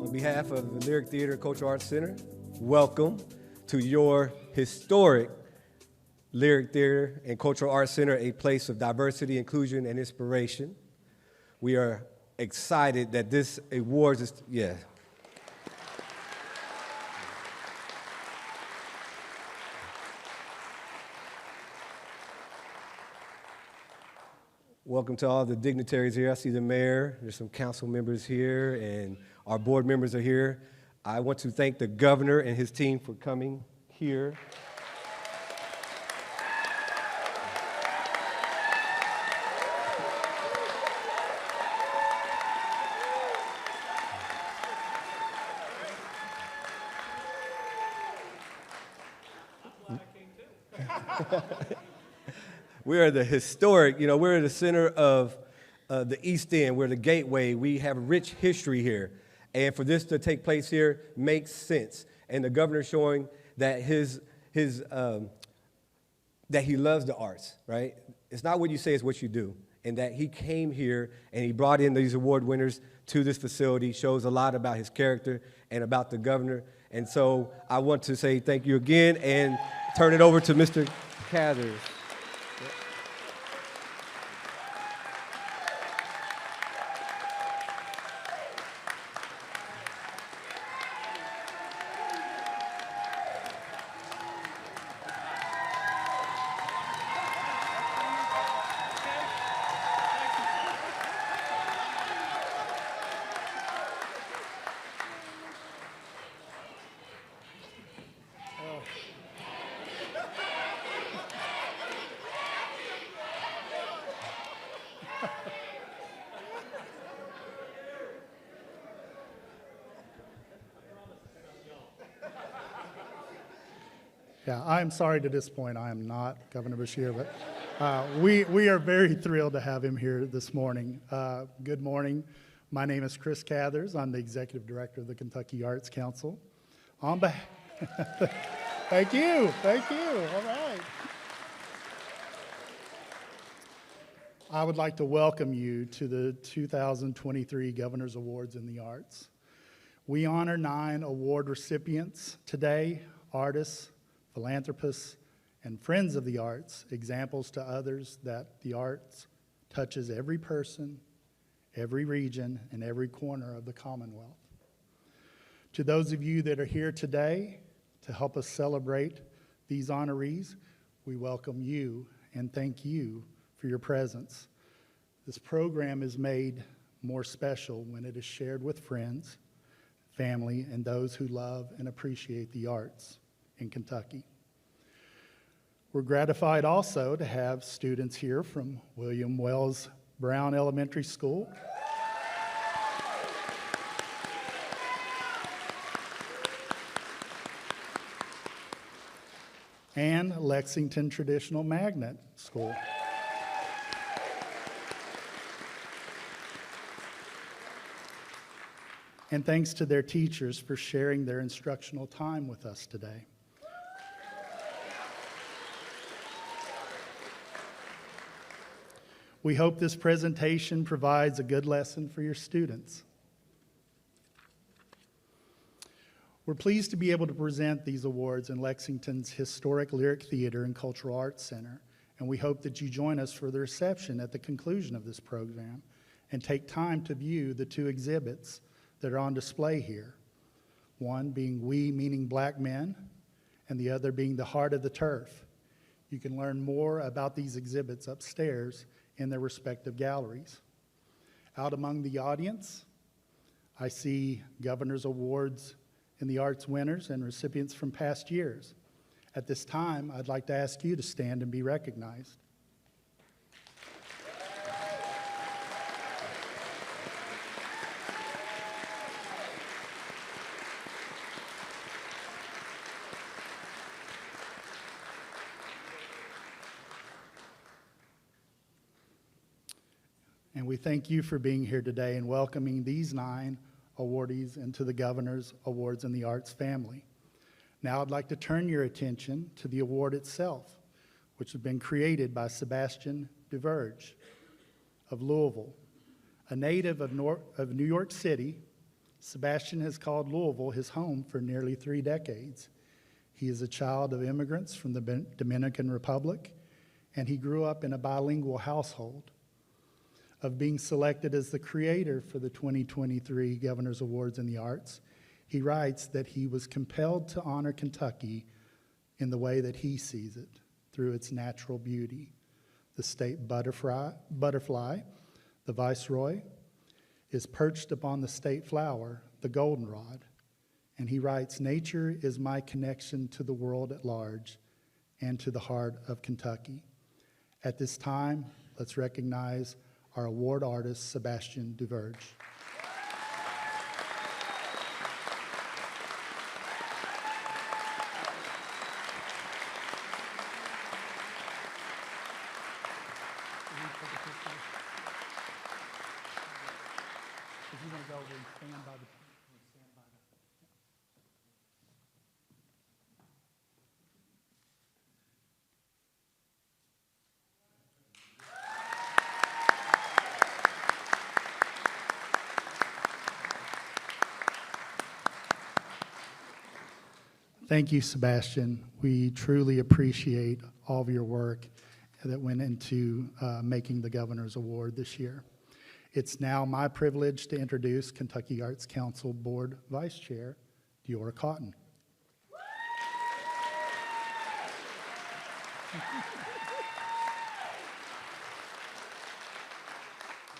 On behalf of the Lyric Theater and Cultural Arts Center, welcome to your historic Lyric Theater and Cultural Arts Center, a place of diversity, inclusion, and inspiration. We are excited that this awards is, Welcome to all the dignitaries here. I see the mayor, there's some council members here, and our board members are here. I want to thank the governor and his team for coming here. We are the historic, we're in the center of the East End. We're the gateway. We have rich history here. And for this to take place here makes sense. And the governor showing that that he loves the arts, right? It's not what you say, it's what you do. And that he came here and he brought in these award winners to this facility shows a lot about his character and about the governor. And so I want to say thank you again and turn it over to Mr. Cathers. Yeah, I'm sorry to disappoint. I am not Governor Beshear, but we are very thrilled to have him here this morning. Good morning. My name is Chris Cathers. I'm the Executive Director of the Kentucky Arts Council. On behalf, thank you. All right. I would like to welcome you to the 2023 Governor's Awards in the Arts. We honor 9 award recipients today, artists, philanthropists, and friends of the arts, examples to others that the arts touches every person, every region, and every corner of the Commonwealth. To those of you that are here today to help us celebrate these honorees, we welcome you and thank you for your presence. This program is made more special when it is shared with friends, family, and those who love and appreciate the arts in Kentucky. We're gratified also to have students here from William Wells Brown Elementary School and Lexington Traditional Magnet School. And thanks to their teachers for sharing their instructional time with us today. We hope this presentation provides a good lesson for your students. We're pleased to be able to present these awards in Lexington's historic Lyric Theater and Cultural Arts Center, and we hope that you join us for the reception at the conclusion of this program and take time to view the 2 exhibits that are on display here. One being We, meaning Black men, and the other being The Heart of the Turf. You can learn more about these exhibits upstairs in their respective galleries. Out among the audience, I see Governor's Awards in the Arts winners and recipients from past years. At this time, I'd like to ask you to stand and be recognized. And we thank you for being here today and welcoming these 9 awardees into the Governor's Awards in the Arts family. Now I'd like to turn your attention to the award itself, which has been created by Sebastian DeVerge of Louisville, a native of New York City. Sebastian has called Louisville his home for nearly 3 decades. He is a child of immigrants from the Dominican Republic, and he grew up in a bilingual household. Of being selected as the creator for the 2023 Governor's Awards in the Arts, he writes that he was compelled to honor Kentucky in the way that he sees it, through its natural beauty. The state butterfly, the viceroy, is perched upon the state flower, the goldenrod. And he writes, "Nature is my connection to the world at large and to the heart of Kentucky." At this time, let's recognize our award artist, Sebastian Duverge. Thank you, Sebastian. We truly appreciate all of your work that went into making the Governor's Award this year. It's now my privilege to introduce Kentucky Arts Council Board Vice Chair, Diora Cotton.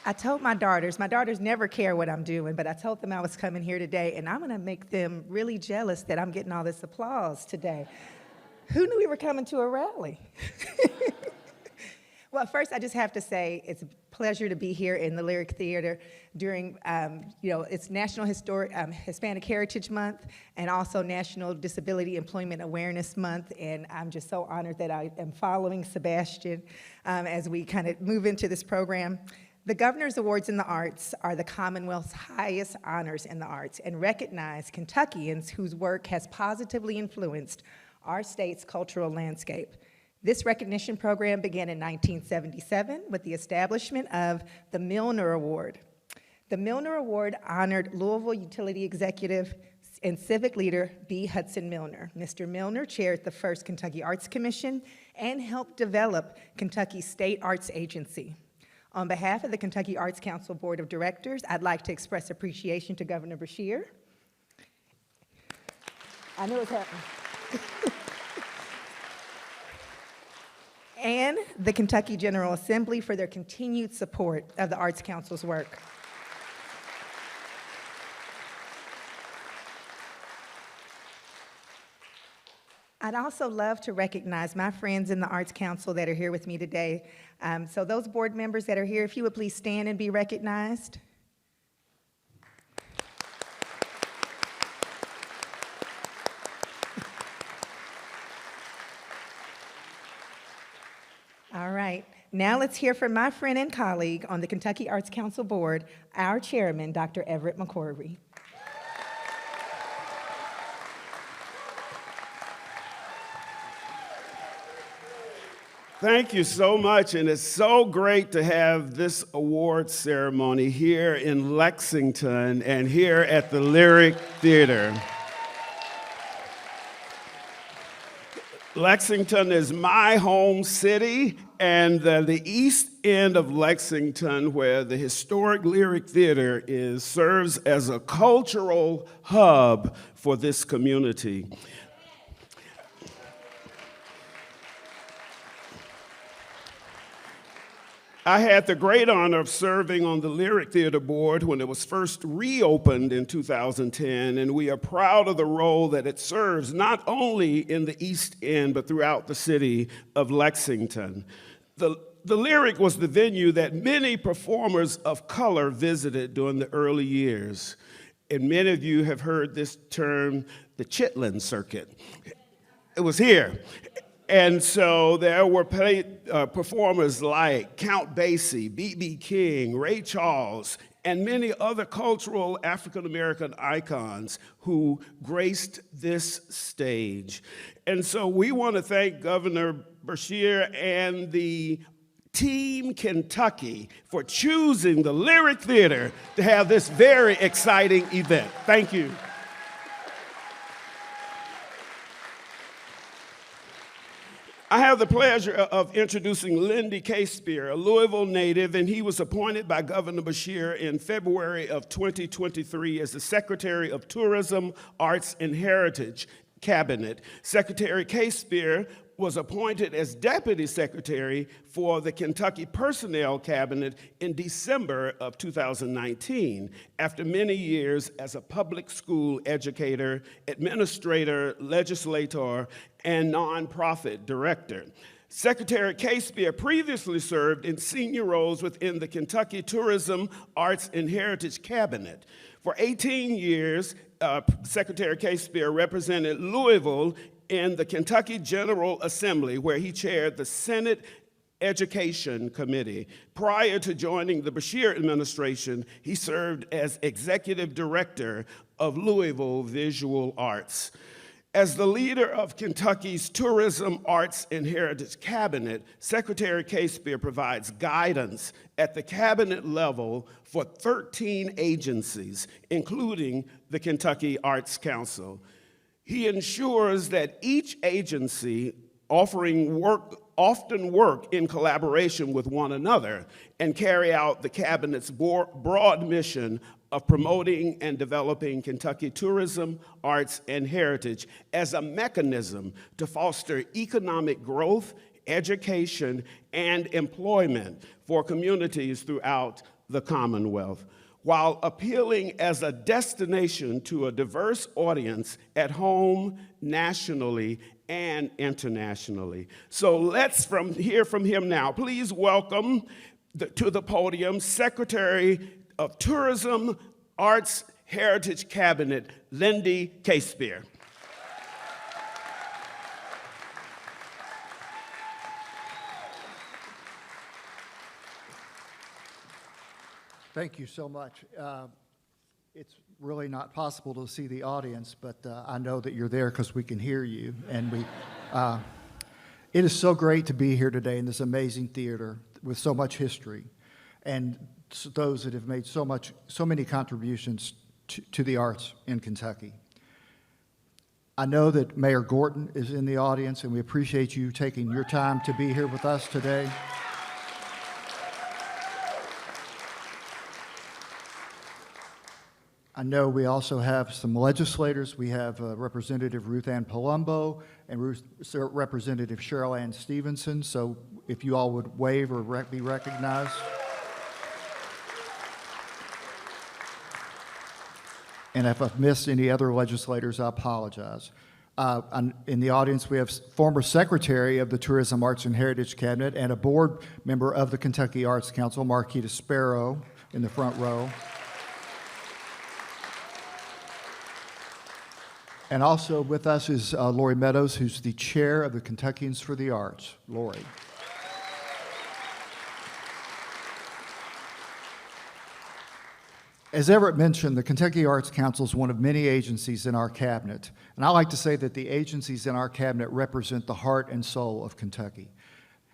I told my daughters never care what I'm doing, but I told them I was coming here today, and I'm gonna make them really jealous that I'm getting all this applause today. Who knew we were coming to a rally? Well, first, I just have to say it's a pleasure to be here in the Lyric Theater during, it's National Hispanic Heritage Month and also National Disability Employment Awareness Month, and I'm just so honored that I am following Sebastian as we kind of move into this program. The Governor's Awards in the Arts are the Commonwealth's highest honors in the arts and recognize Kentuckians whose work has positively influenced our state's cultural landscape. This recognition program began in 1977 with the establishment of the Milner Award. The Milner Award honored Louisville utility executive and civic leader B. Hudson Milner. Mr. Milner chaired the first Kentucky Arts Commission and helped develop Kentucky's state arts agency. On behalf of the Kentucky Arts Council Board of Directors, I'd like to express appreciation to Governor Beshear. I knew it was happening. And the Kentucky General Assembly for their continued support of the Arts Council's work. I'd also love to recognize my friends in the Arts Council that are here with me today. So those board members that are here, if you would please stand and be recognized. All right, now let's hear from my friend and colleague on the Kentucky Arts Council Board, our chairman, Dr. Everett McCorvey. Thank you so much, and it's so great to have this award ceremony here in Lexington and here at the Lyric Theater. Lexington is my home city, and the east end of Lexington, where the historic Lyric Theater is, serves as a cultural hub for this community. I had the great honor of serving on the Lyric Theater Board when it was first reopened in 2010, and we are proud of the role that it serves, not only in the East End, but throughout the city of Lexington. The Lyric was the venue that many performers of color visited during the early years. And many of you have heard this term, the Chitlin Circuit. It was here. And so there were performers like Count Basie, B.B. King, Ray Charles, and many other cultural African-American icons who graced this stage. And so we want to thank Governor Beshear and the Team Kentucky for choosing the Lyric Theater to have this very exciting event. Thank you. I have the pleasure of introducing Lindy Caspear, a Louisville native, and he was appointed by Governor Beshear in February of 2023 as the Secretary of Tourism, Arts, and Heritage Cabinet. Secretary Caspear was appointed as Deputy Secretary for the Kentucky Personnel Cabinet in December of 2019, after many years as a public school educator, administrator, legislator, and nonprofit director. Secretary Caspear previously served in senior roles within the Kentucky Tourism, Arts, and Heritage Cabinet. For 18 years, Secretary Caspear represented Louisville in the Kentucky General Assembly, where he chaired the Senate Education Committee. Prior to joining the Beshear administration, he served as Executive Director of Louisville Visual Arts. As the leader of Kentucky's Tourism, Arts, and Heritage Cabinet, Secretary Caspear provides guidance at the cabinet level for 13 agencies, including the Kentucky Arts Council. He ensures that each agency often work in collaboration with one another and carry out the cabinet's broad mission of promoting and developing Kentucky tourism, arts, and heritage as a mechanism to foster economic growth, education, and employment for communities throughout the Commonwealth, while appealing as a destination to a diverse audience at home, nationally, and internationally. So let's hear from him now. Please welcome to the podium Secretary of Tourism, Arts, Heritage Cabinet, Lindy Caspear. Thank you so much. It's really not possible to see the audience, but I know that you're there because we can hear you. And it is so great to be here today in this amazing theater with so much history, and those that have made so many contributions to the arts in Kentucky. I know that Mayor Gorton is in the audience, and we appreciate you taking your time to be here with us today. I know we also have some legislators. We have Representative Ruth Ann Palumbo and Representative Cheryl Ann Stevenson. So if you all would wave or be recognized. And if I've missed any other legislators, I apologize. In the audience, we have former Secretary of the Tourism, Arts, and Heritage Cabinet and a board member of the Kentucky Arts Council, Marquita Sparrow, in the front row. And also with us is Lori Meadows, who's the chair of the Kentuckians for the Arts. Lori. As Everett mentioned, the Kentucky Arts Council is one of many agencies in our cabinet. And I like to say that the agencies in our cabinet represent the heart and soul of Kentucky.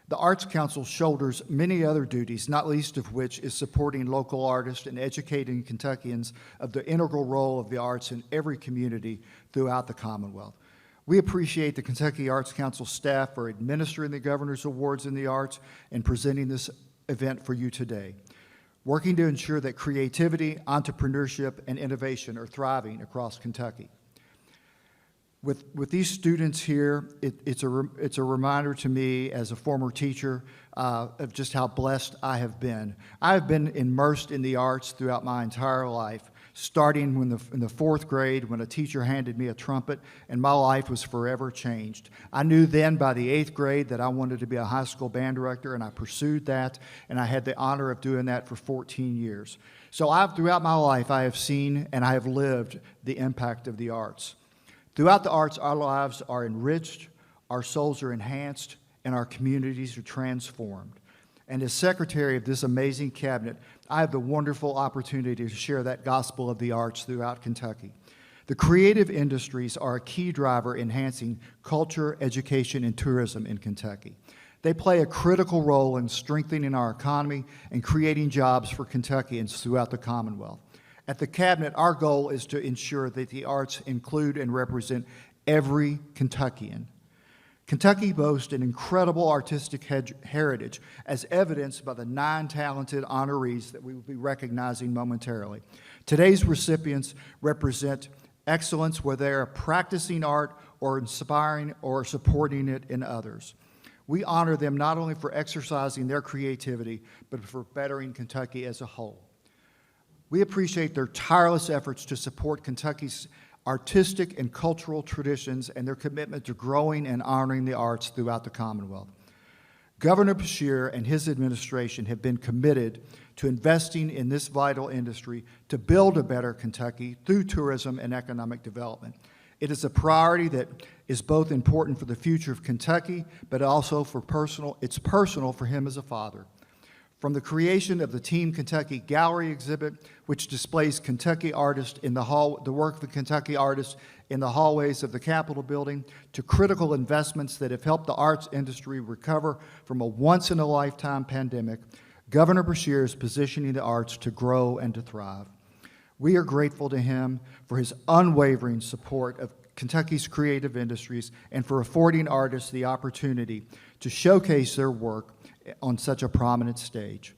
The Arts Council shoulders many other duties, not least of which is supporting local artists and educating Kentuckians of the integral role of the arts in every community throughout the Commonwealth. We appreciate the Kentucky Arts Council staff for administering the Governor's Awards in the Arts and presenting this event for you today, working to ensure that creativity, entrepreneurship, and innovation are thriving across Kentucky. With these students here, it's a reminder to me as a former teacher of just how blessed I have been. I have been immersed in the arts throughout my entire life, starting in the fourth grade when a teacher handed me a trumpet and my life was forever changed. I knew then by the 8th grade that I wanted to be a high school band director, and I pursued that, and I had the honor of doing that for 14 years. So throughout my life, I have seen and I have lived the impact of the arts. Throughout the arts, our lives are enriched, our souls are enhanced, and our communities are transformed. And as secretary of this amazing cabinet, I have the wonderful opportunity to share that gospel of the arts throughout Kentucky. The creative industries are a key driver enhancing culture, education, and tourism in Kentucky. They play a critical role in strengthening our economy and creating jobs for Kentuckians throughout the Commonwealth. At the Cabinet, our goal is to ensure that the arts include and represent every Kentuckian. Kentucky boasts an incredible artistic heritage, as evidenced by the 9 talented honorees that we will be recognizing momentarily. Today's recipients represent excellence where they are practicing art or inspiring or supporting it in others. We honor them not only for exercising their creativity, but for bettering Kentucky as a whole. We appreciate their tireless efforts to support Kentucky's artistic and cultural traditions and their commitment to growing and honoring the arts throughout the Commonwealth. Governor Beshear and his administration have been committed to investing in this vital industry to build a better Kentucky through tourism and economic development. It is a priority that is both important for the future of Kentucky, but also it's personal for him as a father. From the creation of the Team Kentucky Gallery exhibit, which displays Kentucky artists in the work of the Kentucky artists in the hallways of the Capitol building, to critical investments that have helped the arts industry recover from a once-in-a-lifetime pandemic, Governor Beshear is positioning the arts to grow and to thrive. We are grateful to him for his unwavering support of Kentucky's creative industries and for affording artists the opportunity to showcase their work on such a prominent stage.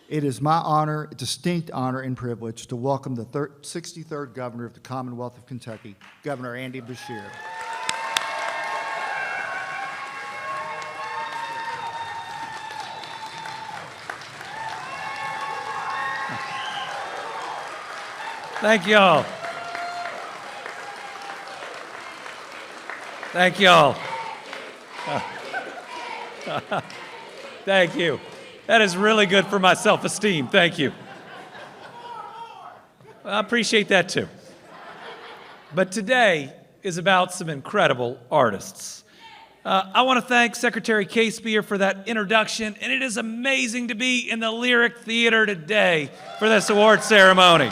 It is my honor, distinct honor and privilege to welcome the 63rd Governor of the Commonwealth of Kentucky, Governor Andy Beshear. Thank y'all. Thank y'all. Thank you. That is really good for my self-esteem. Thank you. I appreciate that too. But today is about some incredible artists. I want to thank Secretary Casebeer for that introduction, and it is amazing to be in the Lyric Theater today for this award ceremony.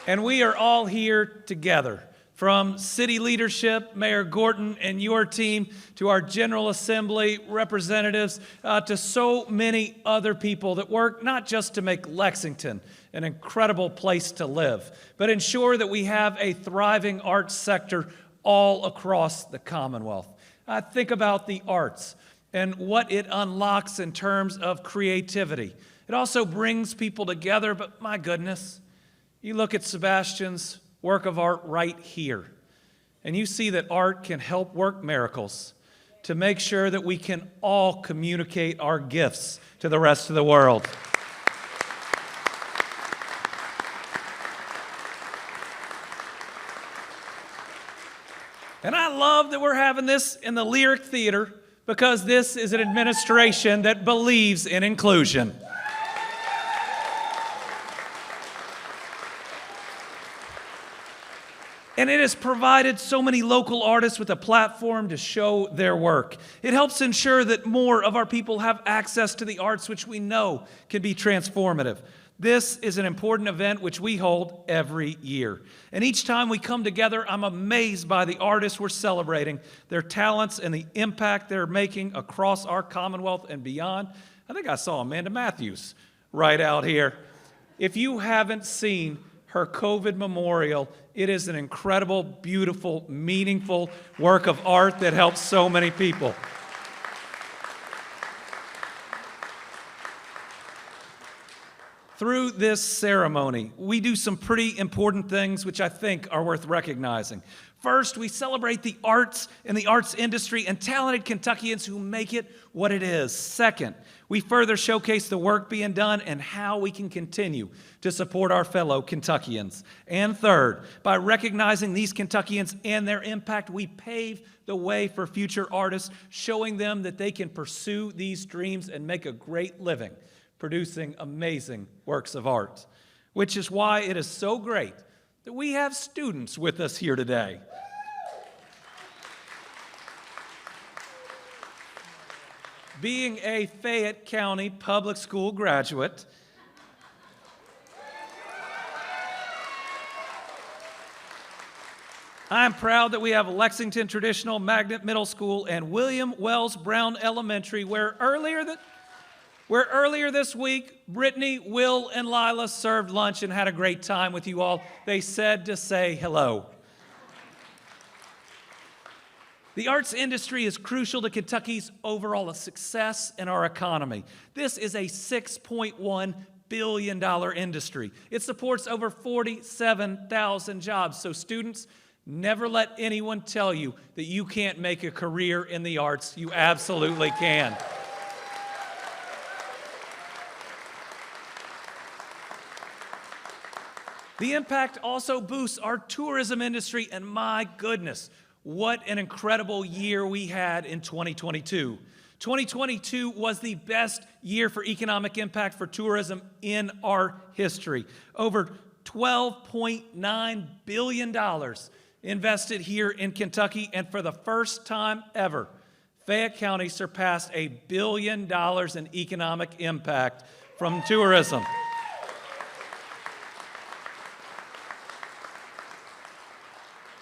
And we are all here together, from city leadership, Mayor Gorton and your team, to our General Assembly representatives, to so many other people that work not just to make Lexington an incredible place to live, but ensure that we have a thriving arts sector all across the Commonwealth. Think about the arts and what it unlocks in terms of creativity. It also brings people together, but my goodness, you look at Sebastian's work of art right here, and you see that art can help work miracles to make sure that we can all communicate our gifts to the rest of the world. And I love that we're having this in the Lyric Theater because this is an administration that believes in inclusion. And it has provided so many local artists with a platform to show their work. It helps ensure that more of our people have access to the arts, which we know can be transformative. This is an important event which we hold every year. And each time we come together, I'm amazed by the artists we're celebrating, their talents and the impact they're making across our Commonwealth and beyond. I think I saw Amanda Matthews right out here. If you haven't seen her COVID memorial, it is an incredible, beautiful, meaningful work of art that helps so many people. Through this ceremony, we do some pretty important things which I think are worth recognizing. First, we celebrate the arts and the arts industry and talented Kentuckians who make it what it is. Second, we further showcase the work being done and how we can continue to support our fellow Kentuckians. And third, by recognizing these Kentuckians and their impact, we pave the way for future artists, showing them that they can pursue these dreams and make a great living producing amazing works of art, which is why it is so great that we have students with us here today. Being a Fayette County public school graduate, I'm proud that we have Lexington Traditional Magnet Middle School and William Wells Brown Elementary, where earlier this week, Brittany, Will, and Lila served lunch and had a great time with you all. They said to say hello. The arts industry is crucial to Kentucky's overall success in our economy. This is a $6.1 billion industry. It supports over 47,000 jobs. So students, never let anyone tell you that you can't make a career in the arts. You absolutely can. The impact also boosts our tourism industry, and my goodness, what an incredible year we had in 2022. 2022 was the best year for economic impact for tourism in our history. Over $12.9 billion invested here in Kentucky, and for the first time ever, Fayette County surpassed $1 billion in economic impact from tourism.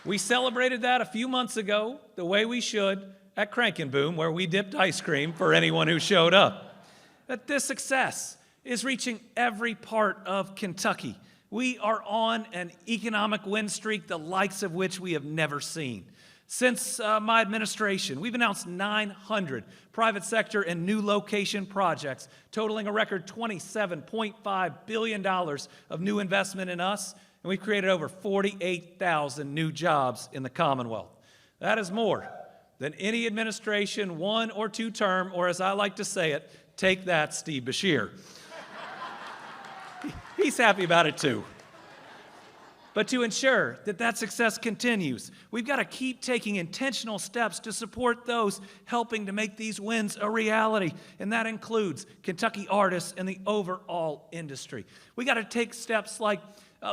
We celebrated that a few months ago, the way we should, at Crank and Boom, where we dipped ice cream for anyone who showed up. That this success is reaching every part of Kentucky. We are on an economic win streak, the likes of which we have never seen. Since my administration, we've announced 900 private sector and new location projects, totaling a record $27.5 billion of new investment in us, and we've created over 48,000 new jobs in the Commonwealth. That is more than any administration, one or two term, or as I like to say it, take that, Steve Beshear. He's happy about it too. But to ensure that that success continues, we've got to keep taking intentional steps to support those helping to make these wins a reality, and that includes Kentucky artists and the overall industry. We got to take steps like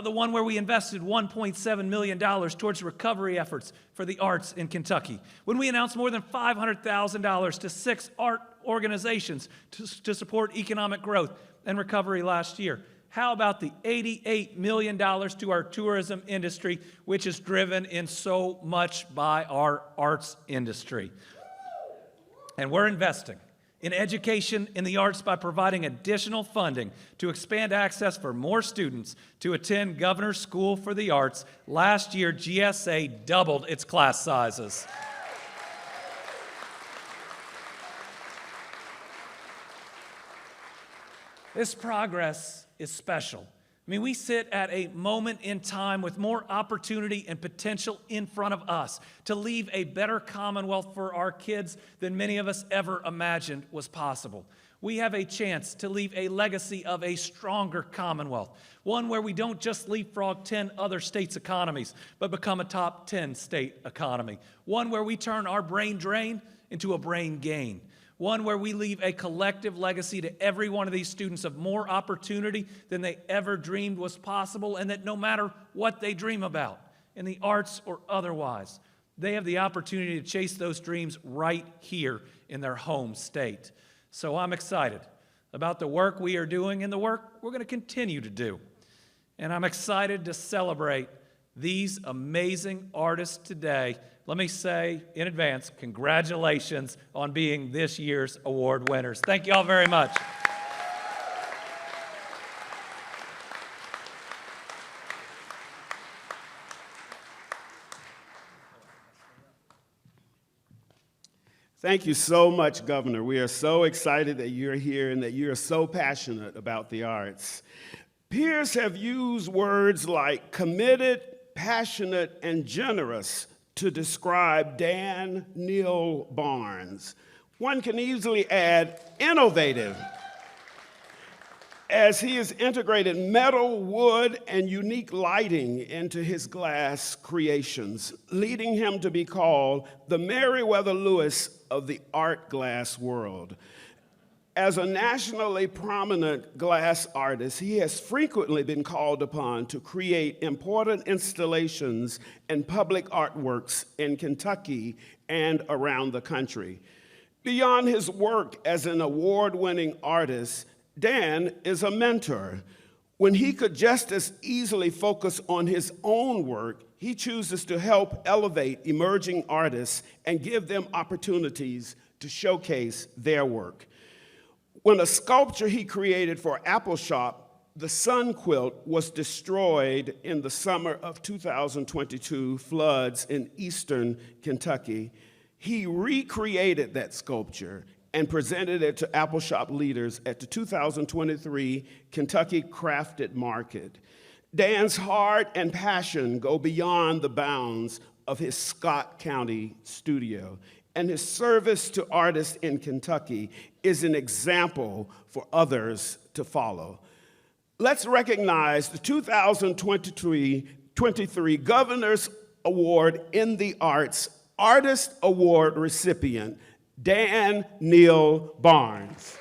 the one where we invested $1.7 million towards recovery efforts for the arts in Kentucky. When we announced more than $500,000 to 6 art organizations to support economic growth and recovery last year. How about the $88 million to our tourism industry, which is driven in so much by our arts industry? And we're investing in education in the arts by providing additional funding to expand access for more students to attend Governor's School for the Arts. Last year, GSA doubled its class sizes. This progress is special. I mean, we sit at a moment in time with more opportunity and potential in front of us to leave a better Commonwealth for our kids than many of us ever imagined was possible. We have a chance to leave a legacy of a stronger Commonwealth, one where we don't just leapfrog 10 other states' economies, but become a top 10 state economy, one where we turn our brain drain into a brain gain, one where we leave a collective legacy to every one of these students of more opportunity than they ever dreamed was possible, and that no matter what they dream about, in the arts or otherwise, they have the opportunity to chase those dreams right here in their home state. So I'm excited about the work we are doing and the work we're going to continue to do. And I'm excited to celebrate these amazing artists today. Let me say in advance, congratulations on being this year's award winners. Thank you all very much. Thank you so much, Governor. We are so excited that you're here and that you're so passionate about the arts. Peers have used words like committed, passionate, and generous to describe Dan Neal Barnes. One can easily add innovative, as he has integrated metal, wood, and unique lighting into his glass creations, leading him to be called the Meriwether Lewis of the art glass world. As a nationally prominent glass artist, he has frequently been called upon to create important installations and public artworks in Kentucky and around the country. Beyond his work as an award-winning artist, Dan is a mentor. When he could just as easily focus on his own work, he chooses to help elevate emerging artists and give them opportunities to showcase their work. When a sculpture he created for Apple Shop, the sun quilt, was destroyed in the summer of 2022 floods in eastern Kentucky, he recreated that sculpture and presented it to Apple Shop leaders at the 2023 Kentucky Crafted Market. Dan's heart and passion go beyond the bounds of his Scott County studio, and his service to artists in Kentucky is an example for others to follow. Let's recognize the 2023 Governor's Award in the Arts Artist Award recipient, Dan Neal Barnes.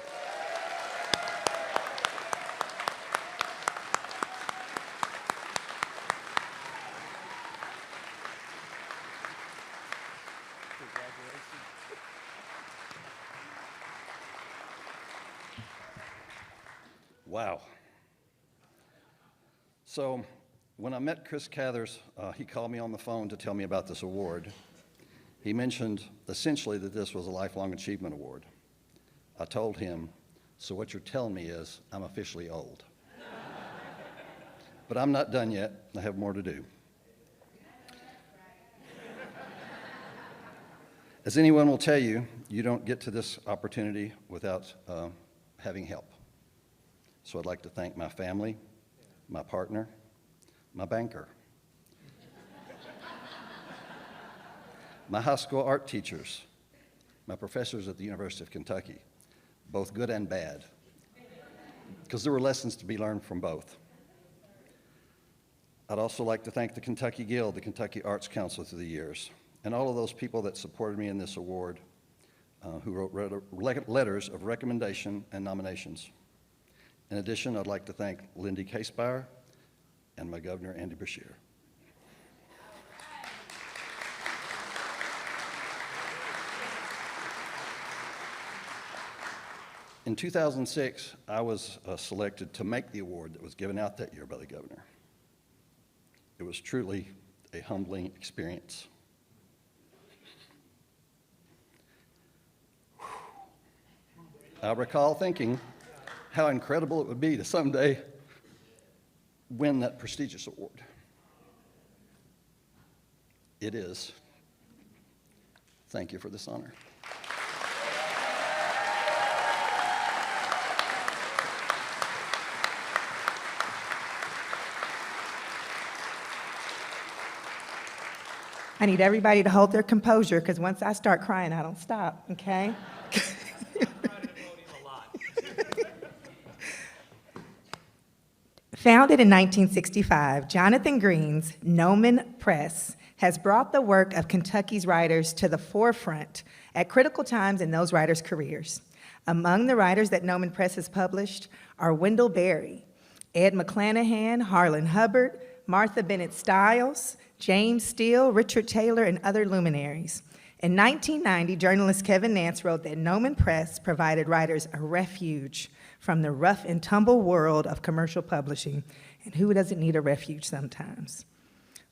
Wow. So when I met Chris Cathers, he called me on the phone to tell me about this award. He mentioned essentially that this was a Lifelong Achievement Award. I told him, so what you're telling me is I'm officially old. But I'm not done yet. I have more to do. As anyone will tell you, you don't get to this opportunity without having help. So I'd like to thank my family, my partner, my banker, my high school art teachers, my professors at the University of Kentucky, both good and bad, because there were lessons to be learned from both. I'd also like to thank the Kentucky Guild, the Kentucky Arts Council through the years, and all of those people that supported me in this award, who wrote letters of recommendation and nominations. In addition, I'd like to thank Lindy Casebauer and my governor, Andy Beshear. In 2006, I was selected to make the award that was given out that year by the governor. It was truly a humbling experience. I recall thinking how incredible it would be to someday win that prestigious award. It is. Thank you for this honor. I need everybody to hold their composure, because once I start crying, I don't stop, okay? Founded in 1965, Jonathan Green's Gnomon Press has brought the work of Kentucky's writers to the forefront at critical times in those writers' careers. Among the writers that Gnomon Press has published are Wendell Berry, Ed McClanahan, Harlan Hubbard, Martha Bennett Stiles, James Steele, Richard Taylor, and other luminaries. In 1990, journalist Kevin Nance wrote that Gnomon Press provided writers a refuge from the rough and tumble world of commercial publishing, and who doesn't need a refuge sometimes?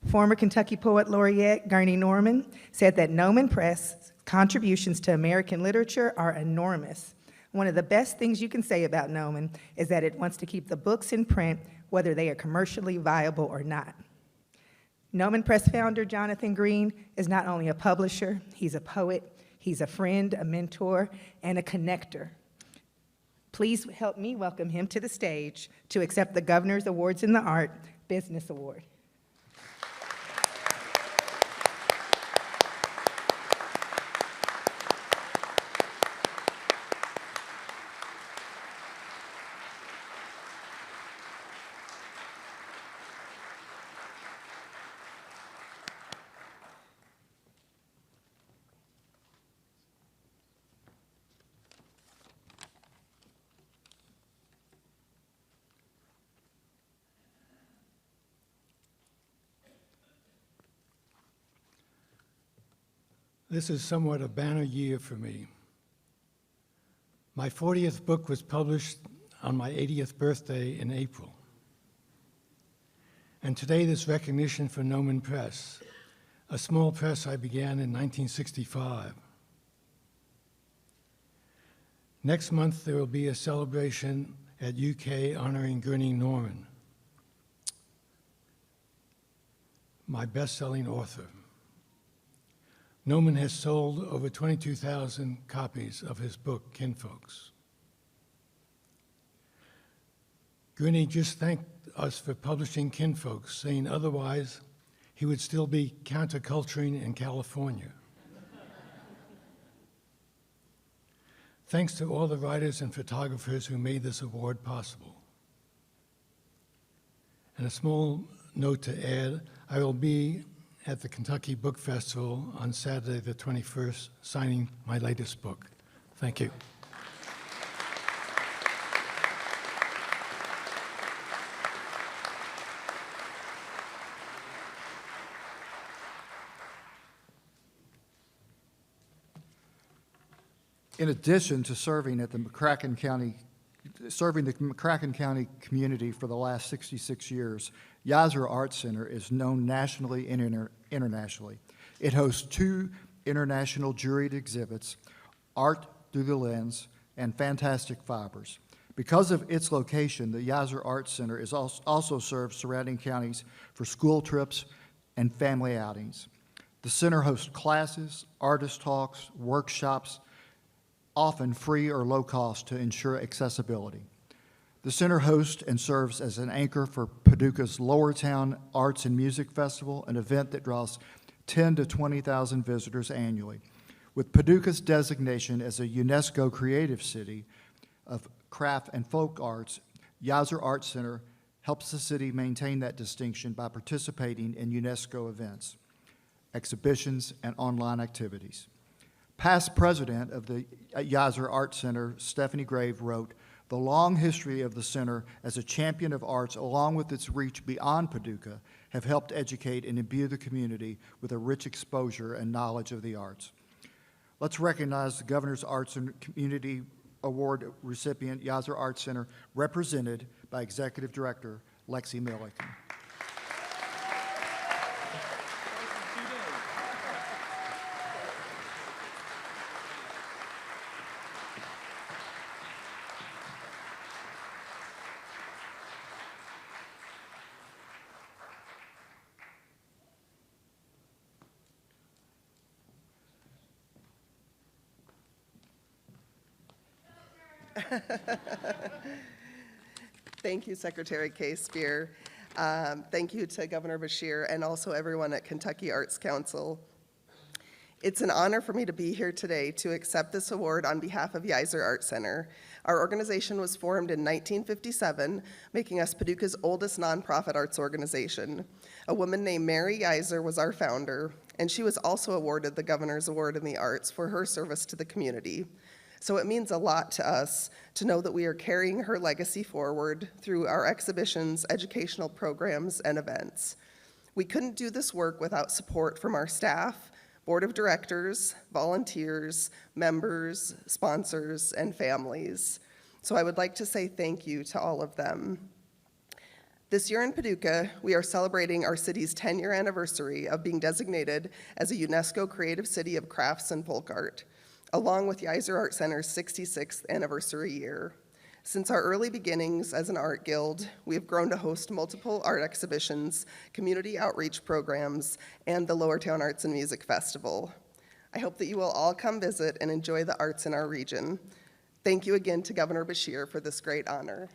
Former Kentucky Poet Laureate Gurney Norman said that Gnomon Press contributions to American literature are enormous. One of the best things you can say about Gnomon is that it wants to keep the books in print, whether they are commercially viable or not. Gnomon Press founder Jonathan Green is not only a publisher, he's a poet, he's a friend, a mentor, and a connector. Please help me welcome him to the stage to accept the Governor's Awards in the Art Business Award. This is somewhat a banner year for me. My 40th book was published on my 80th birthday in April. And today this recognition for Noman Press, a small press I began in 1965. Next month there will be a celebration at UK honoring Gurney Norman, my best-selling author. Noman has sold over 22,000 copies of his book, Kinfolks. Gurney just thanked us for publishing Kinfolks, saying otherwise he would still be counterculturing in California. Thanks to all the writers and photographers who made this award possible. And a small note to add, I will be at the Kentucky Book Festival on Saturday the 21st, signing my latest book. Thank you. In addition to serving the McCracken County community for the last 66 years, Yazor Arts Center is known nationally and internationally. It hosts 2 international juried exhibits, Art Through the Lens and Fantastic Fibers. Because of its location, the Yazor Arts Center is also serves surrounding counties for school trips and family outings. The center hosts classes, artist talks, workshops, often free or low cost to ensure accessibility. The center hosts and serves as an anchor for Paducah's Lowertown Arts and Music Festival, an event that draws 10 to 20,000 visitors annually. With Paducah's designation as a UNESCO Creative City of Craft and Folk Arts, Yazor Arts Center helps the city maintain that distinction by participating in UNESCO events, exhibitions, and online activities. Past president of the Yazor Arts Center, Stephanie Grave, wrote, "The long history of the center as a champion of arts, along with its reach beyond Paducah, have helped educate and imbue the community with a rich exposure and knowledge of the arts." Let's recognize the Governor's Arts and Community Award recipient, Yazor Arts Center, represented by Executive Director Lexi Milliken. Thank you, Secretary Kay Spear. Thank you to Governor Beshear and also everyone at Kentucky Arts Council. It's an honor for me to be here today to accept this award on behalf of Yazor Arts Center. Our organization was formed in 1957, making us Paducah's oldest nonprofit arts organization. A woman named Mary Yazor was our founder, and she was also awarded the Governor's Award in the Arts for her service to the community. So it means a lot to us to know that we are carrying her legacy forward through our exhibitions, educational programs, and events. We couldn't do this work without support from our staff, board of directors, volunteers, members, sponsors, and families. So I would like to say thank you to all of them. This year in Paducah, we are celebrating our city's 10-year anniversary of being designated as a UNESCO Creative City of Crafts and Folk Art, along with Yazor Arts Center's 66th anniversary year. Since our early beginnings as an art guild, we have grown to host multiple art exhibitions, community outreach programs, and the Lowertown Arts and Music Festival. I hope that you will all come visit and enjoy the arts in our region. Thank you again to Governor Beshear for this great honor.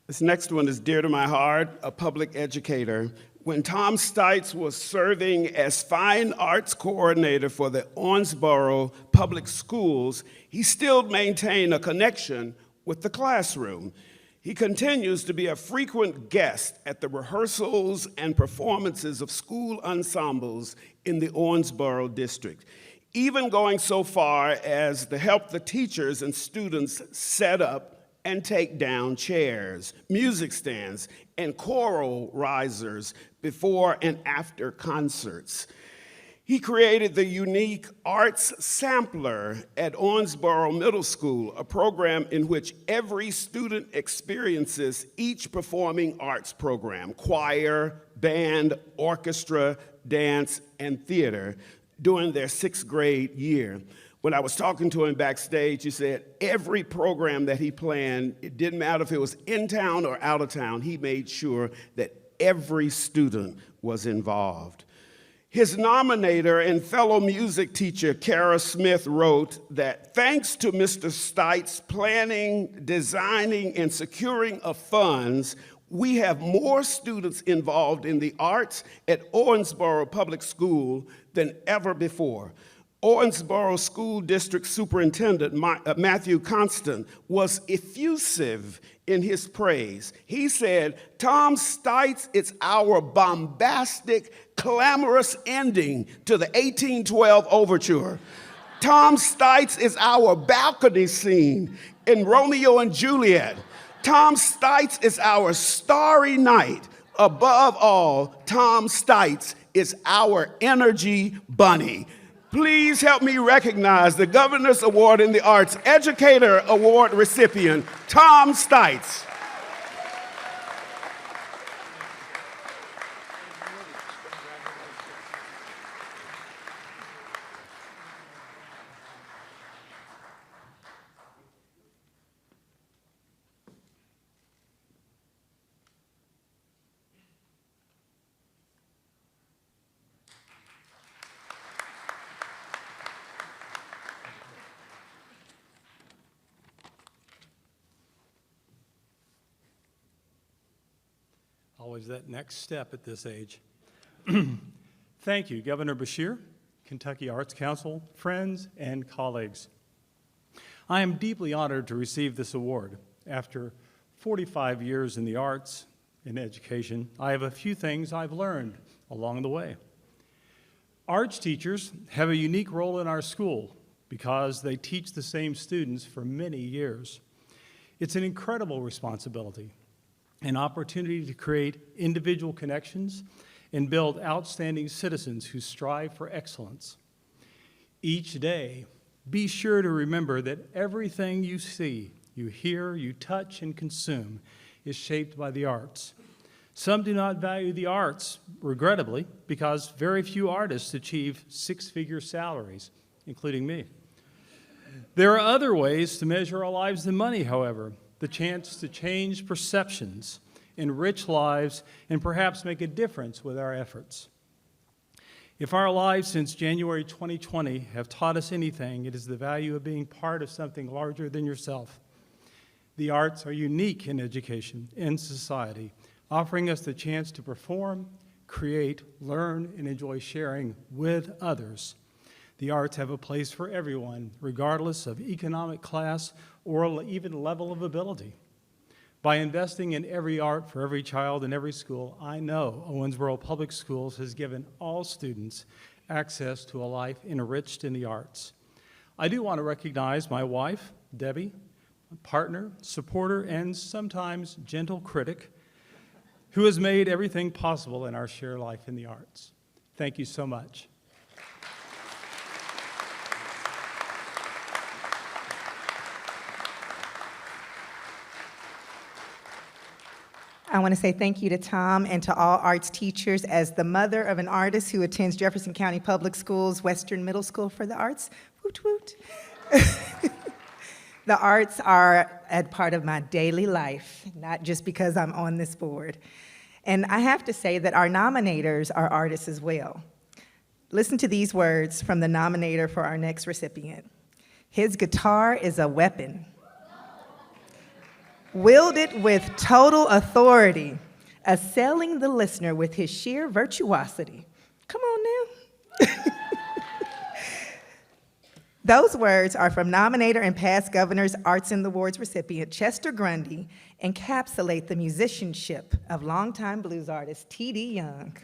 This next one is dear to my heart, a public educator. When Tom Stites was serving as fine arts coordinator for the Owensboro Public Schools, he still maintained a connection with the classroom. He continues to be a frequent guest at the rehearsals and performances of school ensembles in the Owensboro district, even going so far as to help the teachers and students set up and take down chairs, music stands, and choral risers before and after concerts. He created the unique Arts Sampler at Owensboro Middle School, a program in which every student experiences each performing arts program, choir, band, orchestra, dance, and theater, during their 6th grade year. When I was talking to him backstage, he said every program that he planned, it didn't matter if it was in town or out of town, he made sure that every student was involved. His nominator and fellow music teacher, Kara Smith, wrote that thanks to Mr. Stites' planning, designing, and securing of funds, we have more students involved in the arts at Owensboro Public School than ever before. Owensboro School District Superintendent Matthew Constant was effusive in his praise. He said, "Tom Stites is our bombastic, clamorous ending to the 1812 Overture. Tom Stites is our balcony scene in Romeo and Juliet. Tom Stites is our starry night. Above all, Tom Stites is our energy bunny." Please help me recognize the Governor's Award in the Arts Educator Award recipient, Tom Stites. Always that next step at this age. Thank you, Governor Beshear, Kentucky Arts Council, friends, and colleagues. I am deeply honored to receive this award. After 45 years in the arts and education, I have a few things I've learned along the way. Arts teachers have a unique role in our school because they teach the same students for many years. It's an incredible responsibility, an opportunity to create individual connections and build outstanding citizens who strive for excellence. Each day, be sure to remember that everything you see, you hear, you touch, and consume is shaped by the arts. Some do not value the arts, regrettably, because very few artists achieve 6-figure salaries, including me. There are other ways to measure our lives than money, however. The chance to change perceptions, enrich lives, and perhaps make a difference with our efforts. If our lives since January 2020 have taught us anything, it is the value of being part of something larger than yourself. The arts are unique in education and society, offering us the chance to perform, create, learn, and enjoy sharing with others. The arts have a place for everyone, regardless of economic class or even level of ability. By investing in every art for every child in every school, I know Owensboro Public Schools has given all students access to a life enriched in the arts. I do want to recognize my wife, Debbie, partner, supporter, and sometimes gentle critic, who has made everything possible in our shared life in the arts. Thank you so much. I want to say thank you to Tom and to all arts teachers. As the mother of an artist who attends Jefferson County Public Schools Western Middle School for the Arts, woot woot. The arts are a part of my daily life, not just because I'm on this board. And I have to say that our nominators are artists as well. Listen to these words from the nominator for our next recipient. "His guitar is a weapon. Wielded with total authority, assailing the listener with his sheer virtuosity." Come on now. Those words are from nominator and past governor's Arts and Awards recipient Chester Grundy, encapsulate the musicianship of longtime blues artist T.D. Young.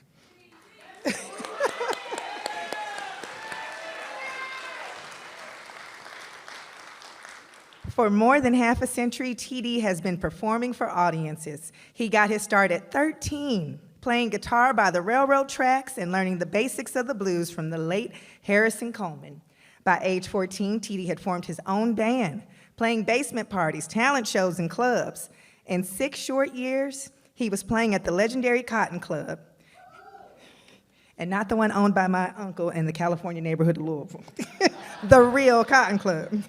For more than half a century, T.D. has been performing for audiences. He got his start at 13, playing guitar by the railroad tracks and learning the basics of the blues from the late Harrison Coleman. By age 14, TD had formed his own band, playing basement parties, talent shows, and clubs. In 6 short years, he was playing at the legendary Cotton Club, and not the one owned by my uncle in the California neighborhood of Louisville, the real Cotton Club.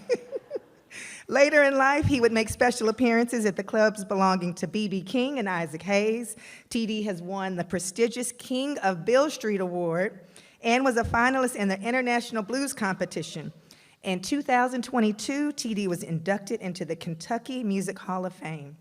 Later in life, he would make special appearances at the clubs belonging to B.B. King and Isaac Hayes. TD has won the prestigious King of Beale Street Award and was a finalist in the International Blues Competition. In 2022, TD was inducted into the Kentucky Music Hall of Fame.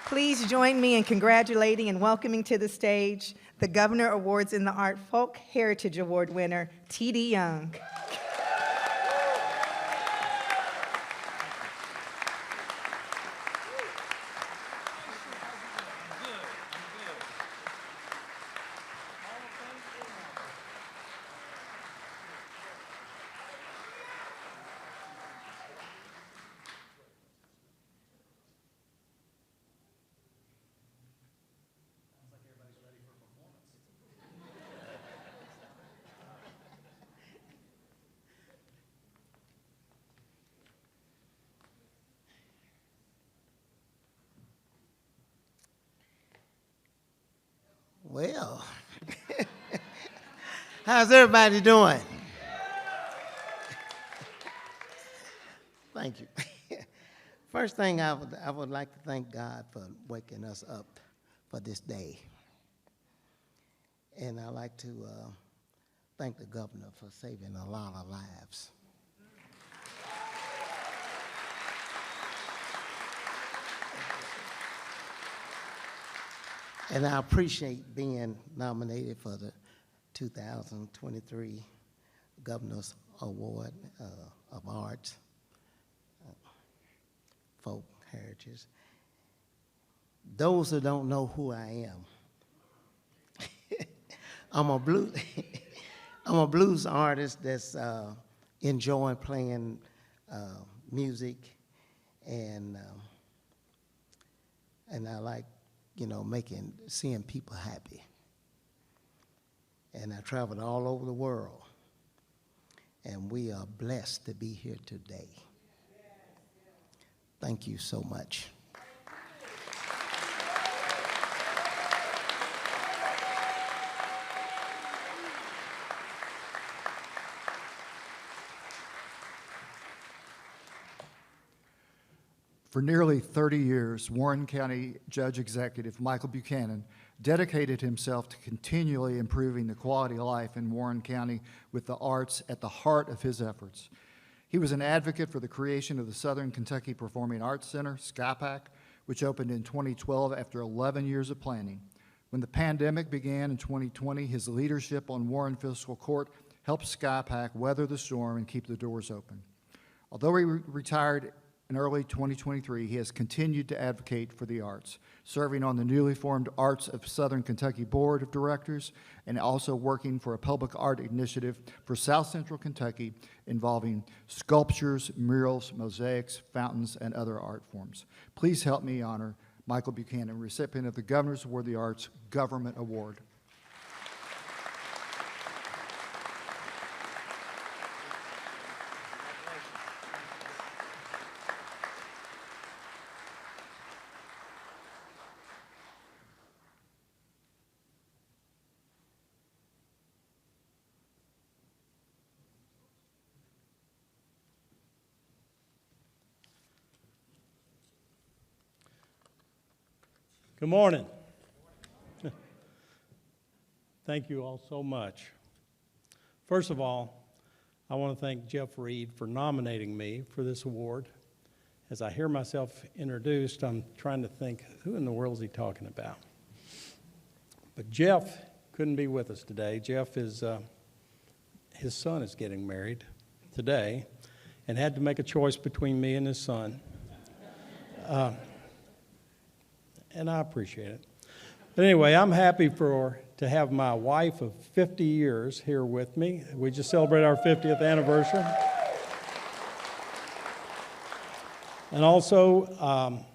Please join me in congratulating and welcoming to the stage the Governor Awards in the Art Folk Heritage Award winner, T.D. Young. Well, how's everybody doing? Thank you. First thing, I would like to thank God for waking us up for this day. And I'd like to thank the governor for saving a lot of lives. And I appreciate being nominated for the 2023 Governor's Award of Arts, Folk Heritage. Those who don't know who I am, I'm a blues artist that's enjoying playing music, and I like, seeing people happy. And I traveled all over the world, and we are blessed to be here today. Thank you so much. For nearly 30 years, Warren County Judge Executive Michael Buchanan dedicated himself to continually improving the quality of life in Warren County with the arts at the heart of his efforts. He was an advocate for the creation of the Southern Kentucky Performing Arts Center, SCIPAC, which opened in 2012 after 11 years of planning. When the pandemic began in 2020, his leadership on Warren Fiscal Court helped SCIPAC weather the storm and keep the doors open. Although he retired in early 2023, he has continued to advocate for the arts, serving on the newly formed Arts of Southern Kentucky Board of Directors and also working for a public art initiative for South Central Kentucky involving sculptures, murals, mosaics, fountains, and other art forms. Please help me honor Michael Buchanan, recipient of the Governor's Award of the Arts Government Award. Good morning. Thank you all so much. First of all, I want to thank Jeff Reed for nominating me for this award. As I hear myself introduced, I'm trying to think, who in the world is he talking about? But Jeff couldn't be with us today. Jeff is, his son is getting married today and had to make a choice between me and his son. And I appreciate it. But anyway, I'm happy to have my wife of 50 years here with me. We just celebrated our 50th anniversary. And also,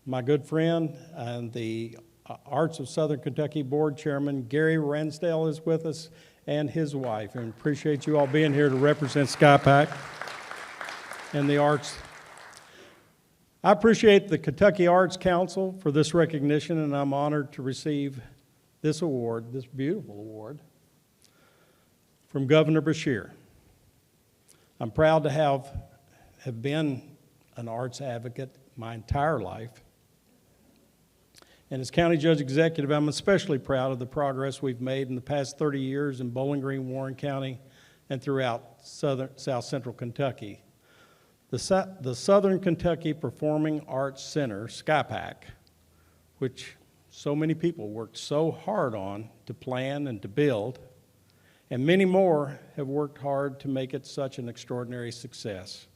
my good friend and the Arts of Southern Kentucky Board Chairman, Gary Ransdale, is with us, and his wife. And appreciate you all being here to represent SkyPack and the arts. I appreciate the Kentucky Arts Council for this recognition, and I'm honored to receive this award, this beautiful award, from Governor Beshear. I'm proud to have been an arts advocate my entire life. And as County Judge Executive, I'm especially proud of the progress we've made in the past 30 years in Bowling Green, Warren County, and throughout South Central Kentucky. The Southern Kentucky Performing Arts Center, SkyPack, which so many people worked so hard on to plan and to build, and many more have worked hard to make it such an extraordinary success.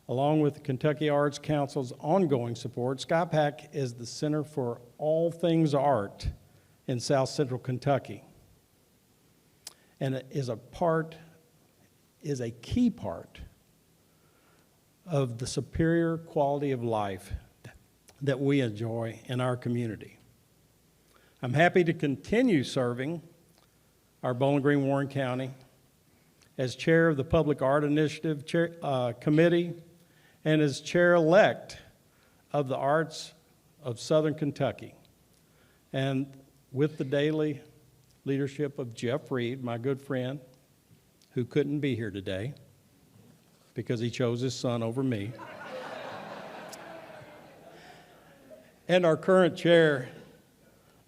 Along with the Kentucky Arts Council's ongoing support, SkyPack is the center for all things art in South Central Kentucky, and it is a key part of the superior quality of life that we enjoy in our community. I'm happy to continue serving our Bowling Green, Warren County as chair of the Public Art Initiative Committee and as chair-elect of the Arts of Southern Kentucky, and with the daily leadership of Jeff Reed, my good friend, who couldn't be here today because he chose his son over me, and our current chair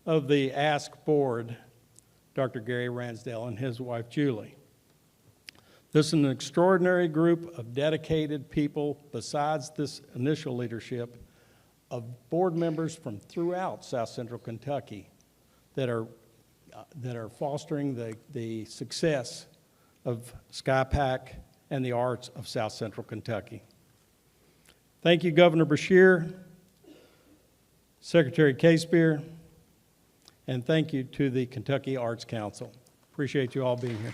of the ASK board, Dr. Gary Ransdale, and his wife, Julie. This is an extraordinary group of dedicated people, besides this initial leadership, of board members from throughout South Central Kentucky that are fostering the success of SkyPack and the arts of South Central Kentucky. Thank you, Governor Beshear, Secretary Casebeer, and thank you to the Kentucky Arts Council. Appreciate you all being here.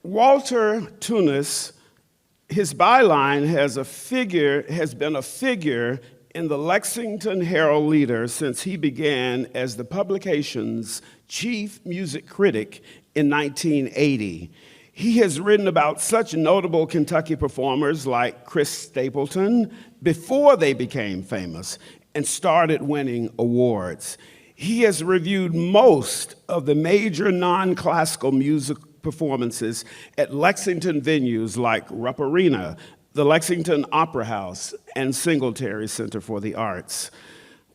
Walter Tunis, his byline has been a figure in the Lexington Herald Leader since he began as the publication's chief music critic in 1980. He has written about such notable Kentucky performers like Chris Stapleton before they became famous and started winning awards. He has reviewed most of the major non-classical music performances at Lexington venues like Rupp Arena, the Lexington Opera House, and Singletary Center for the Arts.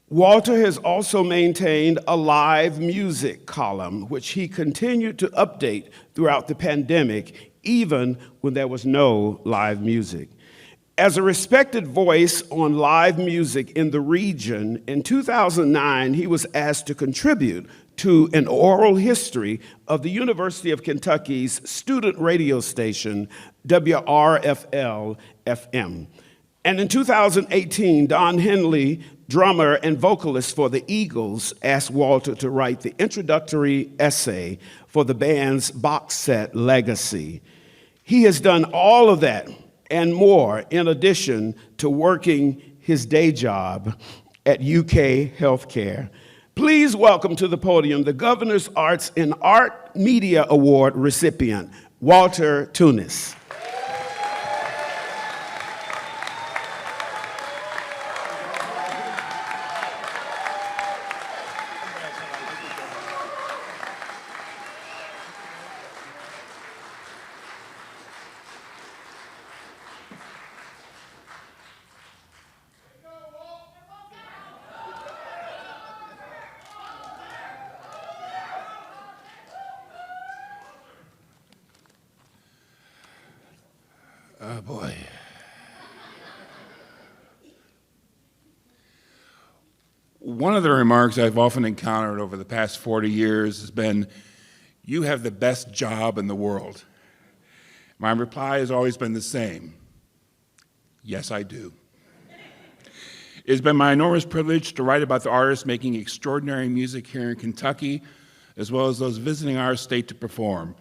Walter has also maintained a live music column, which he continued to update throughout the pandemic, even when there was no live music. As a respected voice on live music in the region, in 2009, he was asked to contribute to an oral history of the University of Kentucky's student radio station, WRFL-FM. And in 2018, Don Henley, drummer and vocalist for the Eagles, asked Walter to write the introductory essay for the band's box set, Legacy. He has done all of that and more in addition to working his day job at UK Healthcare. Please welcome to the podium the Governor's Arts in Art Media Award recipient, Walter Tunis. Oh, boy. One of the remarks I've often encountered over the past 40 years has been, "You have the best job in the world." My reply has always been the same: yes, I do. It has been my enormous privilege to write about the artists making extraordinary music here in Kentucky, as well as those visiting our state to perform.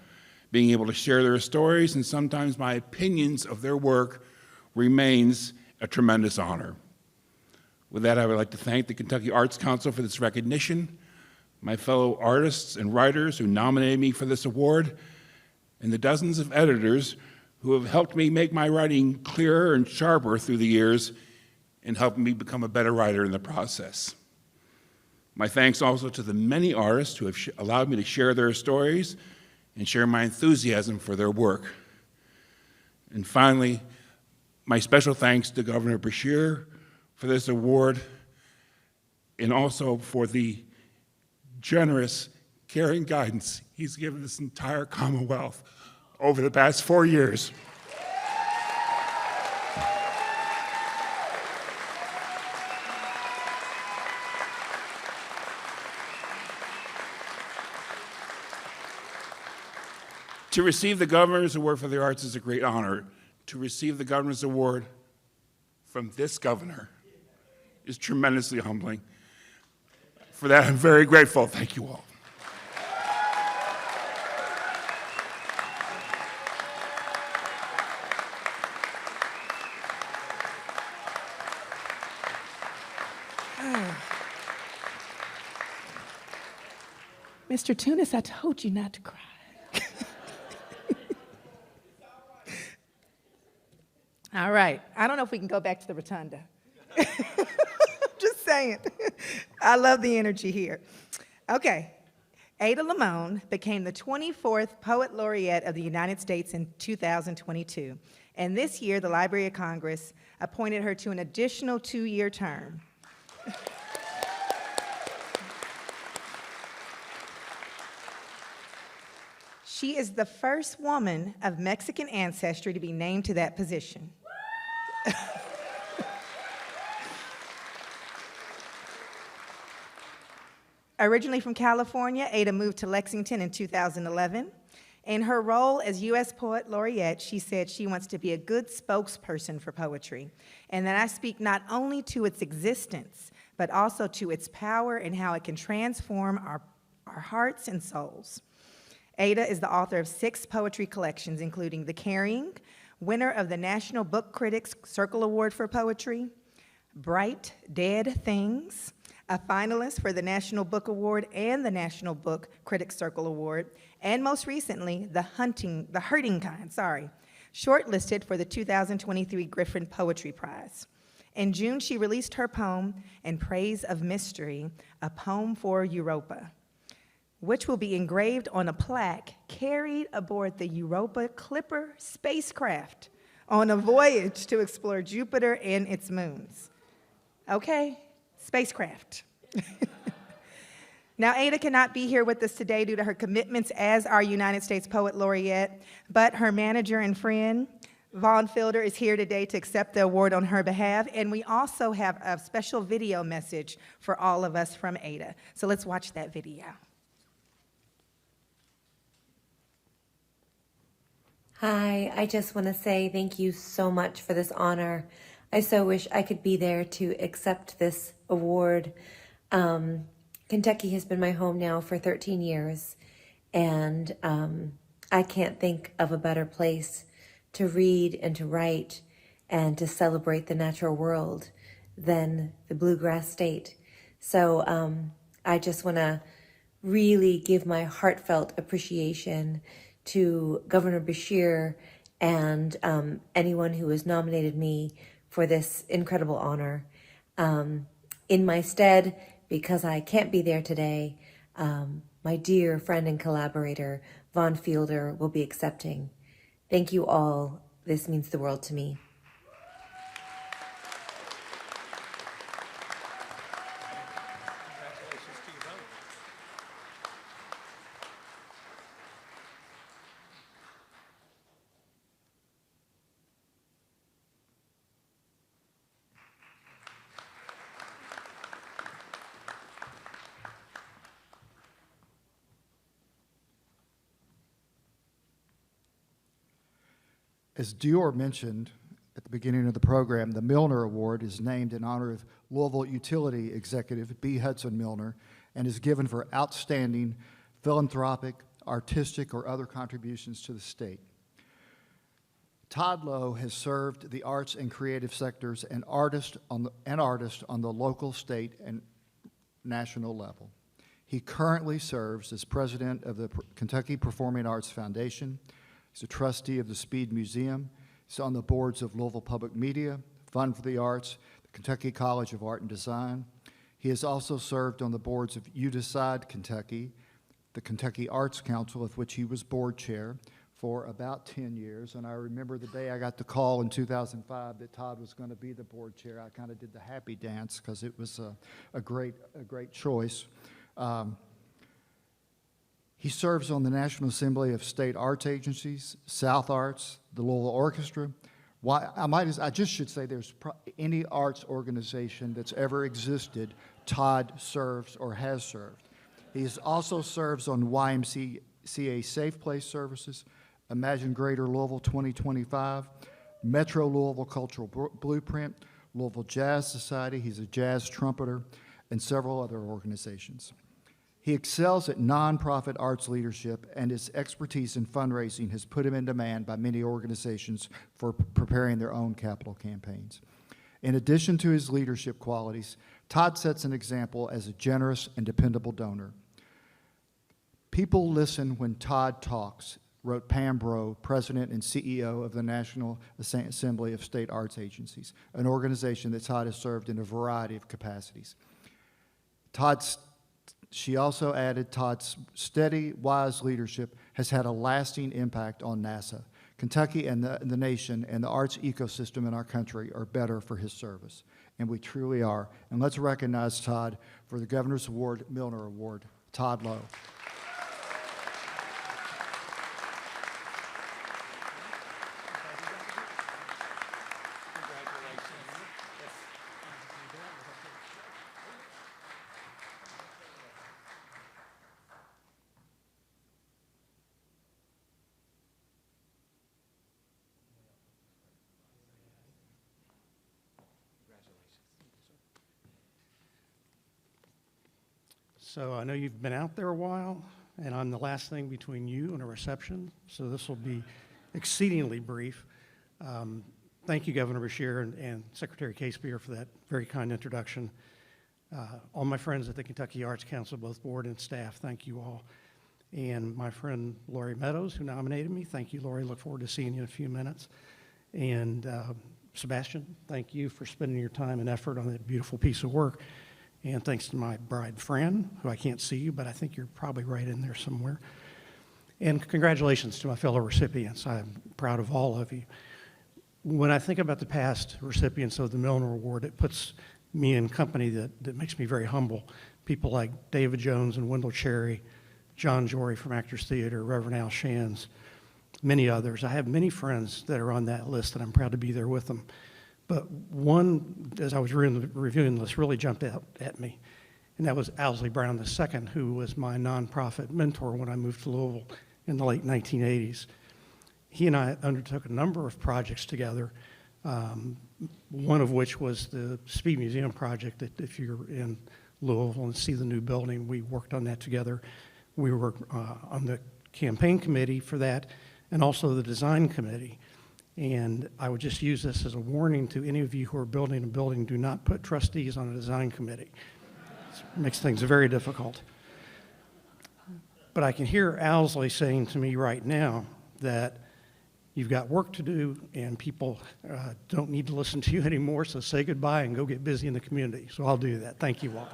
Being able to share their stories and sometimes my opinions of their work remains a tremendous honor. With that, I would like to thank the Kentucky Arts Council for this recognition, my fellow artists and writers who nominated me for this award, and the dozens of editors who have helped me make my writing clearer and sharper through the years and helped me become a better writer in the process. My thanks also to the many artists who have allowed me to share their stories and share my enthusiasm for their work. And finally, my special thanks to Governor Beshear for this award and also for the generous, caring guidance he's given this entire Commonwealth over the past 4 years. To receive the Governor's Award for the Arts is a great honor. To receive the Governor's Award from this governor is tremendously humbling. For that, I'm very grateful. Thank you all. Mr. Tunis, I told you not to cry. All right. I don't know if we can go back to the rotunda. Just saying. I love the energy here. Okay. Ada Limon became the 24th Poet Laureate of the United States in 2022. And this year, the Library of Congress appointed her to an additional 2-year term. She is the first woman of Mexican ancestry to be named to that position. Originally from California, Ada moved to Lexington in 2011. In her role as U.S. Poet Laureate, she said she wants to be a good spokesperson for poetry, and that I speak not only to its existence, but also to its power and how it can transform our hearts and souls. Ada is the author of 6 poetry collections, including The Carrying, winner of the National Book Critics Circle Award for Poetry, Bright Dead Things, a finalist for the National Book Award and the National Book Critics Circle Award, and most recently, The Hurting Kind, shortlisted for the 2023 Griffin Poetry Prize. In June, she released her poem, In Praise of Mystery, a poem for Europa, which will be engraved on a plaque carried aboard the Europa Clipper spacecraft on a voyage to explore Jupiter and its moons. Okay, spacecraft. Now, Ada cannot be here with us today due to her commitments as our United States Poet Laureate, but her manager and friend, Vaughn Fielder, is here today to accept the award on her behalf, and we also have a special video message for all of us from Ada. So let's watch that video. Hi, I just want to say thank you so much for this honor. I so wish I could be there to accept this award. Kentucky has been my home now for 13 years, and I can't think of a better place to read and to write and to celebrate the natural world than the Bluegrass State. So I just want to really give my heartfelt appreciation to Governor Beshear and anyone who has nominated me for this incredible honor. In my stead, because I can't be there today, my dear friend and collaborator, Vaughn Fielder, will be accepting. Thank you all. This means the world to me. As Dior mentioned at the beginning of the program, the Milner Award is named in honor of Louisville utility executive B. Hudson Milner and is given for outstanding philanthropic, artistic, or other contributions to the state. Todd Lowe has served the arts and creative sectors and artist on the local, state, and national level. He currently serves as president of the Kentucky Performing Arts Foundation. He's a trustee of the Speed Museum. He's on the boards of Louisville Public Media, Fund for the Arts, the Kentucky College of Art and Design. He has also served on the boards of You Decide Kentucky, the Kentucky Arts Council, of which he was board chair for about 10 years. And I remember the day I got the call in 2005 that Todd was going to be the board chair. I kind of did the happy dance because it was a great choice. He serves on the National Assembly of State Arts Agencies, South Arts, the Louisville Orchestra. I just should say there's any arts organization that's ever existed, Todd serves or has served. He also serves on YMCA Safe Place Services, Imagine Greater Louisville 2025, Metro Louisville Cultural Blueprint, Louisville Jazz Society. He's a jazz trumpeter, and several other organizations. He excels at nonprofit arts leadership, and his expertise in fundraising has put him in demand by many organizations for preparing their own capital campaigns. In addition to his leadership qualities, Todd sets an example as a generous and dependable donor. "People listen when Todd talks," wrote Pam Breaux, president and CEO of the National Assembly of State Arts Agencies, an organization that Todd has served in a variety of capacities. She also added, Todd's steady, wise leadership has had a lasting impact on NASA. Kentucky and the nation and the arts ecosystem in our country are better for his service, and we truly are. And let's recognize Todd for the Governor's Award, Milner Award, Todd Lowe. So I know you've been out there a while, and I'm the last thing between you and a reception, so this will be exceedingly brief. Thank you, Governor Beshear and Secretary Case-Beer, for that very kind introduction. All my friends at the Kentucky Arts Council, both board and staff, thank you all. And my friend Lori Meadows, who nominated me, thank you, Lori. Look forward to seeing you in a few minutes. And Sebastian, thank you for spending your time and effort on that beautiful piece of work. And thanks to my bride Fran, who I can't see you, but I think you're probably right in there somewhere. And congratulations to my fellow recipients. I'm proud of all of you. When I think about the past recipients of the Milner Award, it puts me in company that makes me very humble. People like David Jones and Wendell Cherry, John Jory from Actors Theater, Reverend Al Shands, many others. I have many friends that are on that list, and I'm proud to be there with them. But one, as I was reviewing this, really jumped out at me, and that was Owsley Brown II, who was my nonprofit mentor when I moved to Louisville in the late 1980s. He and I undertook a number of projects together, one of which was the Speed Museum project that if you're in Louisville and see the new building, we worked on that together. We were on the campaign committee for that and also the design committee. And I would just use this as a warning to any of you who are building a building, do not put trustees on a design committee. It makes things very difficult. But I can hear Owsley saying to me right now that you've got work to do and people don't need to listen to you anymore, so say goodbye and go get busy in the community. So I'll do that. Thank you all.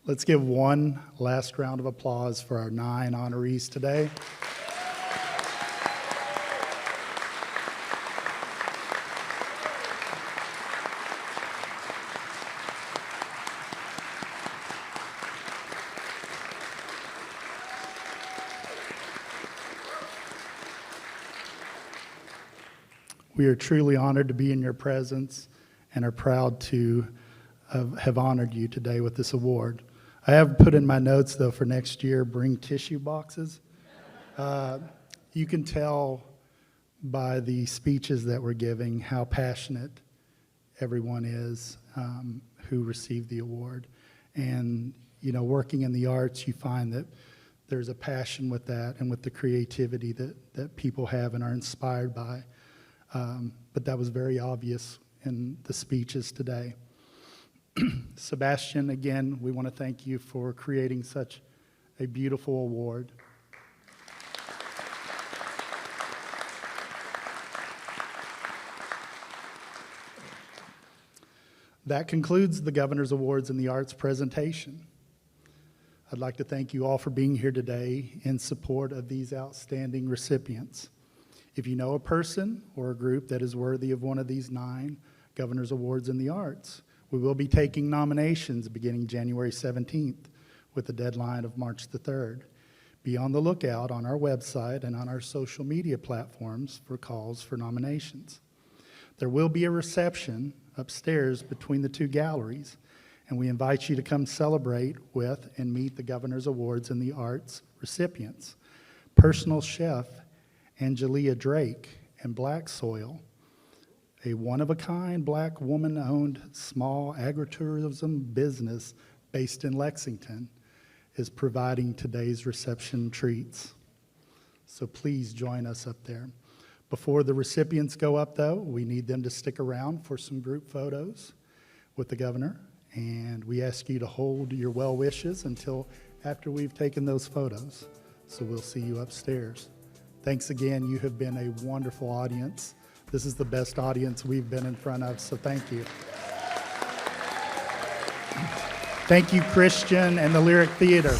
Let's give one last round of applause for our 9 honorees today. We are truly honored to be in your presence and are proud to have honored you today with this award. I have put in my notes, though, for next year, bring tissue boxes. You can tell by the speeches that we're giving how passionate everyone is who received the award. And, you know, working in the arts, you find that there's a passion with that and with the creativity that people have and are inspired by. But that was very obvious in the speeches today. Sebastian, again, we want to thank you for creating such a beautiful award. That concludes the Governor's Awards in the Arts presentation. I'd like to thank you all for being here today in support of these outstanding recipients. If you know a person or a group that is worthy of one of these 9 Governor's Awards in the Arts, we will be taking nominations beginning January 17th with a deadline of March the 3rd. Be on the lookout on our website and on our social media platforms for calls for nominations. There will be a reception upstairs between the 2 galleries, and we invite you to come celebrate with and meet the Governor's Awards in the Arts recipients. Personal chef Angelia Drake and Black Soil, a one-of-a-kind Black woman-owned small agritourism business based in Lexington, is providing today's reception treats. So please join us up there. Before the recipients go up, though, we need them to stick around for some group photos with the governor, and we ask you to hold your well wishes until after we've taken those photos. So we'll see you upstairs. Thanks again. You have been a wonderful audience. This is the best audience we've been in front of, so thank you. Thank you, Christian and the Lyric Theater.